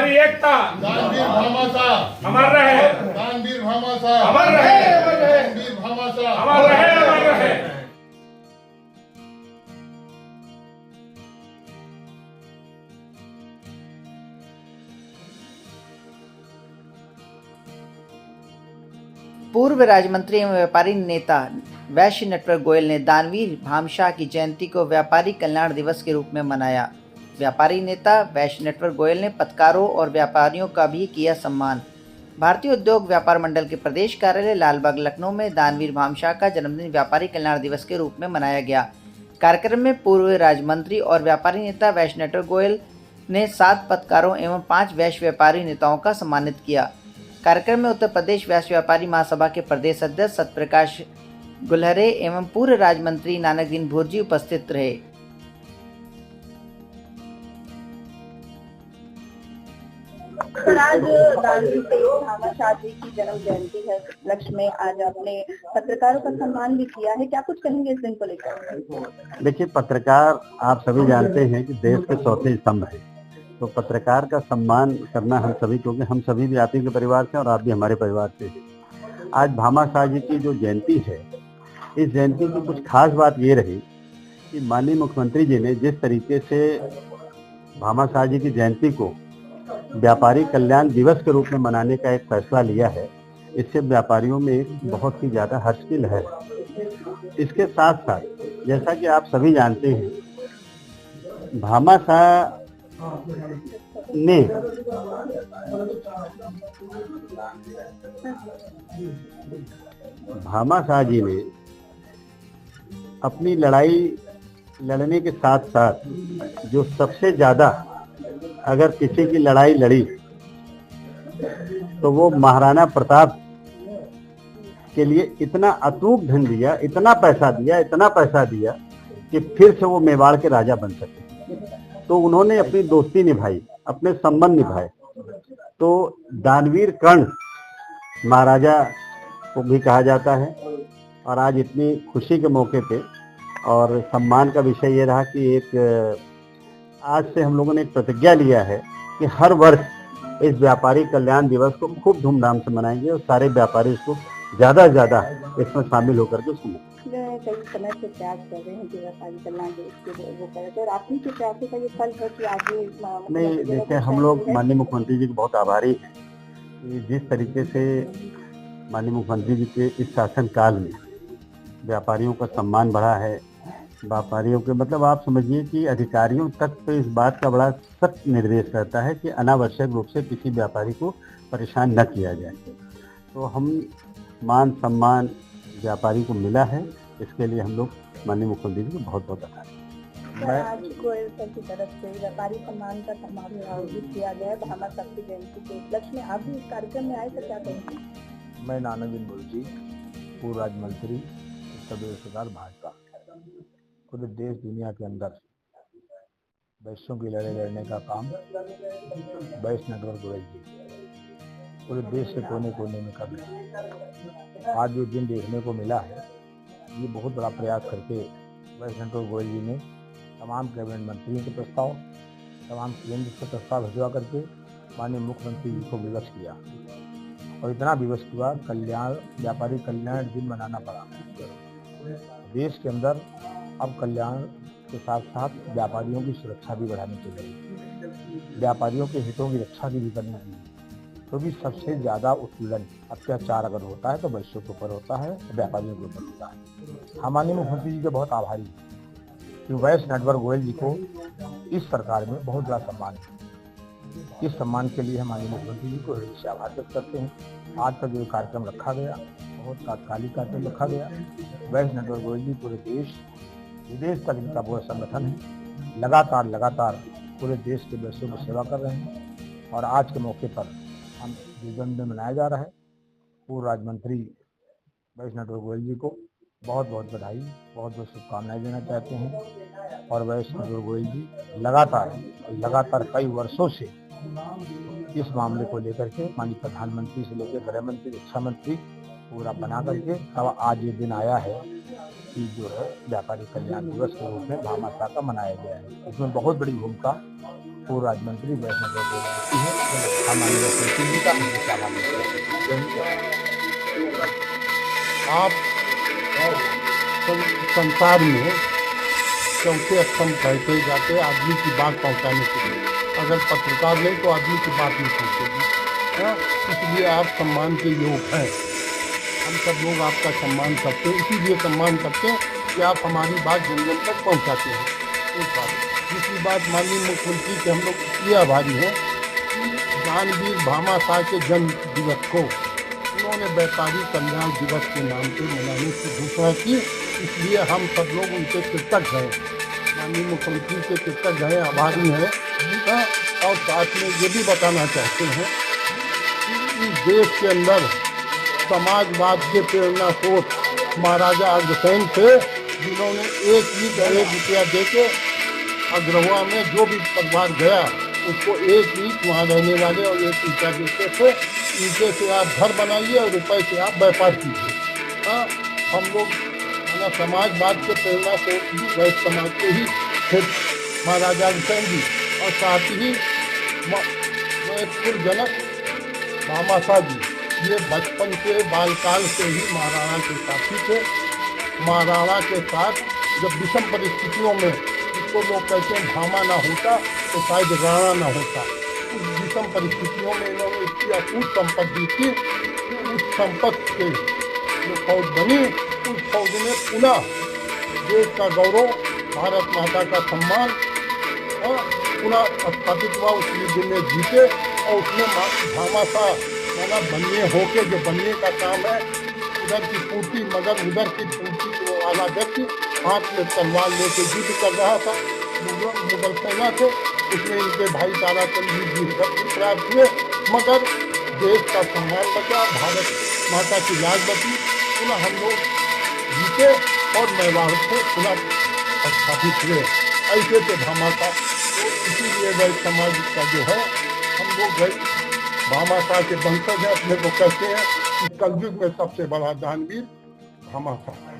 हमारी एकता, दानवीर भामाशाह, अमर रहे, दानवीर भामाशाह, अमर रहे, अमर रहे, दानवीर भामाशाह, अमर रहे, अमर रहे। पूर्व राज्य मंत्री एवं व्यापारी नेता वैश्य नटवर गोयल ने दानवीर भामाशाह की जयंती को व्यापारी कल्याण दिवस के रूप में मनाया। व्यापारी नेता वैश्य नटवर गोयल ने पत्रकारों और व्यापारियों का भी किया सम्मान। भारतीय उद्योग व्यापार मंडल के प्रदेश कार्यालय लालबाग लखनऊ में दानवीर भामाशाह का जन्मदिन व्यापारी कल्याण दिवस के रूप में मनाया गया। कार्यक्रम में पूर्व राज्य मंत्री और व्यापारी नेता वैश्य नटवर गोयल ने 7 पत्रकारों एवं 5 वैश्य व्यापारी नेताओं का सम्मानित किया। कार्यक्रम में उत्तर प्रदेश वैश्य व्यापारी महासभा के प्रदेश अध्यक्ष सत्यप्रकाश गुलहरे एवं पूर्व राज्य मंत्री नानकदीन भुर्जी उपस्थित रहे। आज दानवीर भामाशाह जी की जन्म जयंती है, लक्ष्य में आज आपने पत्रकारों का सम्मान भी किया है, क्या कुछ कहेंगे इस दिन को लेकर? देखिए, पत्रकार आप सभी जानते हैं कि देश के चौथे स्तंभ है, तो पत्रकार का सम्मान करना हम सभी, क्योंकि हम सभी भी आप ही के परिवार से और आप भी हमारे परिवार से हैं। आज भामाशाह जी की जो जयंती है, इस जयंती की कुछ खास बात ये रही कि माननीय मुख्यमंत्री जी ने जिस तरीके से भामाशाह जी की जयंती को व्यापारी कल्याण दिवस के रूप में मनाने का एक फैसला लिया है, इससे व्यापारियों में एक बहुत ही ज़्यादा हर्ष की लहर है। इसके साथ साथ जैसा कि आप सभी जानते हैं, भामाशाह ने भामाशाह जी ने अपनी लड़ाई लड़ने के साथ साथ जो सबसे ज्यादा अगर किसी की लड़ाई लड़ी तो वो महाराणा प्रताप के लिए इतना अतूट धन दिया, इतना पैसा दिया कि फिर से वो मेवाड़ के राजा बन सके। तो उन्होंने अपनी दोस्ती निभाई, अपने संबंध निभाए। तो दानवीर कर्ण महाराजा को भी कहा जाता है। और आज इतनी खुशी के मौके पे और सम्मान का विषय ये रहा कि आज से हम लोगों ने एक प्रतिज्ञा लिया है कि हर वर्ष इस व्यापारी कल्याण दिवस को खूब धूमधाम से मनाएंगे और सारे व्यापारी इसको ज़्यादा से ज़्यादा इसमें शामिल होकर के उसको कई समय से प्रयास कर रहे हैं कि व्यापारी कल्याण दिवस के वो करें, तो आप ही के प्रयासों का ये फल है कि आज नहीं, देखिए हम लोग माननीय मुख्यमंत्री जी के बहुत आभारी हैं कि जिस तरीके से माननीय मुख्यमंत्री जी के इस शासन काल में व्यापारियों का सम्मान बढ़ा है। व्यापारियों के मतलब आप समझिए कि अधिकारियों तक तो इस बात का बड़ा सख्त निर्देश रहता है कि अनावश्यक रूप से किसी व्यापारी को परेशान न किया जाए। तो हम मान सम्मान व्यापारी को मिला है, इसके लिए हम लोग माननीय मुख्यमंत्री जी को बहुत बहुत आभारी हैं। आज गोयल सर की तरफ से व्यापारी सम्मान का समारोह आयोजित किया गया है भामाशाह की जयंती के उपलक्ष्य में, आप भी इस कार्यक्रम में आए तो क्या कहेंगे? मैं नानकदीन भुर्जी, पूर्व राज्य मंत्री, उत्तर प्रदेश सरकार भाजपा। पूरे देश दुनिया के अंदर वैश्यों की लड़ाई लड़ने का काम वैश्य नटवर गोयल जी पूरे देश के कोने कोने में कर रहे हैं। आज जो दिन देखने को मिला है, ये बहुत बड़ा प्रयास करके वैश्य नटवर गोयल जी ने तमाम कैबिनेट मंत्रियों के प्रस्ताव, तमाम केंद्र से प्रस्ताव भिजवा करके माननीय मुख्यमंत्री जी को विवश किया और इतना विवश हुआ कल्याण व्यापारी कल्याण दिन मनाना पड़ा। देश के अंदर अब कल्याण के साथ साथ व्यापारियों की सुरक्षा भी बढ़ानी चाहिए, व्यापारियों के हितों की रक्षा भी करनी चाहिए, क्योंकि सबसे ज़्यादा उत्पीड़न अत्याचार अगर होता है तो वैश्यों के ऊपर होता है, व्यापारियों के ऊपर होता है। हम माननीय मुख्यमंत्री जी के बहुत आभारी हैं कि वैश्य नटवर गोयल जी को इस सरकार में बहुत बड़ा सम्मान है। इस सम्मान के लिए हम माननीय मुख्यमंत्री जी को हृदय से आभार व्यक्त करते हैं। आज का जो कार्यक्रम रखा गया, बहुत तात्कालिक कार्यक्रम रखा गया। वैश्य नटवर गोयल जी पूरे देश विदेश तक इनका पूरा संगठन है, लगातार पूरे देश के वैश्यों की सेवा कर रहे हैं। और आज के मौके पर हम जो जन्मदिन मनाया जा रहा है, पूर्व राज्य मंत्री वैश्य नटवर गोयल जी को बहुत बहुत बधाई, बहुत बहुत शुभकामनाएं देना चाहते हैं। और वैश्य नटवर गोयल जी लगातार कई वर्षों से इस मामले को लेकर के माननीय प्रधानमंत्री से लेकर गृह मंत्री, रक्षा मंत्री पूरा बना करके तब आज ये दिन आया है कि जो है व्यापारी कल्याण दिवस के रूप में भामाशाह का मनाया गया है। इसमें बहुत बड़ी भूमिका पूर्व राज्य मंत्री वैश्य नटवर गोयल जी की है। हमारी वसंती जी का हमेशा आभार। आप संसार में चौथे स्तंभ कहते जाते आदमी की बात पहुंचाने के लिए, अगर पत्रकार नहीं तो आदमी की बात नहीं पहुंचेगी। हाँ, इसलिए आप सम्मान के योग हैं। हम सब लोग आपका सम्मान करते हैं, इसीलिए सम्मान करते हैं कि आप हमारी बात जन जन तक पहुंचाते हैं। एक बात। दूसरी बात, माननीय मुख्यमंत्री के हम लोग इसलिए आभारी हैं कि दानवीर भामाशाह के जन्म दिवस को उन्होंने व्यापारी कल्याण दिवस के नाम पे मनाने की घोषणा की, इसलिए हम सब लोग उनके कृतज्ञ हैं, माननीय मुख्यमंत्री के कृतज्ञ हैं, आभारी हैं। हाँ, और साथ में ये भी बताना चाहते हैं कि इस देश के अंदर समाजवाद के प्रेरणा स्रोत महाराजा अग्रसेन थे, जिन्होंने एक रुपया दे के अग्रवा में जो भी परिवार गया उसको एक ईंट वहाँ रहने वाले और एक ईंटा देते थे, ईंटे से आप घर बनाइए और रुपए से आप व्यापार कीजिए। हाँ, हम लोग समाजवाद के प्रेरणा से वैश्य समाज के ही थे महाराजा अग्रसेन जी, और साथ ही जनक भामाशाह जी, ये बचपन से बालकाल से ही महाराणा के साथी थे। महाराणा के साथ जब विषम परिस्थितियों में, जिसको लोग कहते हैं भामा ना होता तो शायद राणा ना होता, उस विषम परिस्थितियों में इन्होंने इसकी अकूत संपत्ति की, उस संपत्ति से जो फौज बनी, उस फौज ने पुनः देश का गौरव, भारत माता का सम्मान पुनः स्थापित हुआ। उस युद्ध में जीते और उसमें भामाशाह माना बनने होके, जो बनने का काम है उधर की पूर्ति, मगर उधर की पूर्ति वाला व्यक्ति हाथ में तलवार लेके युद्ध कर रहा था मुगल सेना से, उसमें इनके भाई ताराचंद जी प्राप्त हुए, मगर देश का सम्मान बचा, भारत माता की लाज बची, पुनः हम लोग जीते और मेवाड़ से पुनः स्थापित हुए। ऐसे थे भामाशाह। तो इसीलिए वैश्य समाज का जो है, हम लोग भामाशाह के वंशज हैं, अपने को कहते हैं कि कलयुग में सबसे बड़ा दानवीर भामाशाह।